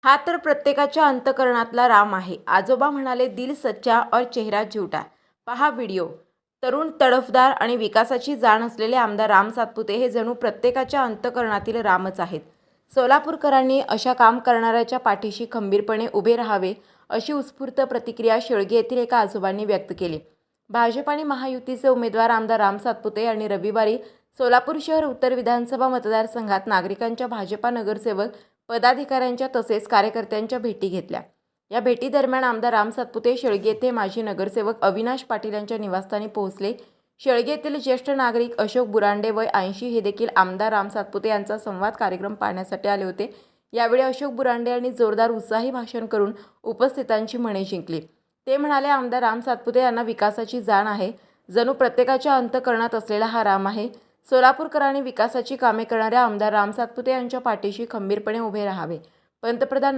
हा तर प्रत्येकाच्या अंतःकरणातला राम आहे. आजोबा म्हणाले, दिल सच्चा और चेहरा झूठा. पहा व्हिडिओ. तरुण, तडफदार आणि विकासाची जाण असलेले आमदार राम सातपुते हे जणू प्रत्येकाच्या अंतःकरणातील रामच आहेत. सोलापूरकरांनी अशा काम करणाऱ्याच्या पाठीशी खंबीरपणे उभे राहावे, अशी उत्स्फूर्त प्रतिक्रिया शेळगे येथील एका आजोबांनी व्यक्त केली. भाजप आणि महायुतीचे उमेदवार आमदार राम सातपुते यांनी रविवारी सोलापूर शहर उत्तर विधानसभा मतदारसंघात नागरिकांच्या, भाजपा नगरसेवक, पदाधिकाऱ्यांच्या तसेच कार्यकर्त्यांच्या भेटी घेतल्या. या भेटीदरम्यान आमदार राम सातपुते शेळगे येथे माजी नगरसेवक अविनाश पाटील यांच्या निवासस्थानी पोहोचले. शेळगे येथील ज्येष्ठ नागरिक अशोक बुरांडे वय 80 हे देखील आमदार राम सातपुते यांचा संवाद कार्यक्रम पाहण्यासाठी आले होते. यावेळी अशोक बुरांडे यांनी जोरदार उत्साही भाषण करून उपस्थितांची मने जिंकली. ते म्हणाले, आमदार राम सातपुते यांना विकासाची जाण आहे. जणू प्रत्येकाच्या अंतःकरणात असलेला हा राम आहे. सोलापूरकरांनी विकासाची कामे करणाऱ्या आमदार राम सातपुते यांच्या पाठीशी खंबीरपणे उभे राहावे. पंतप्रधान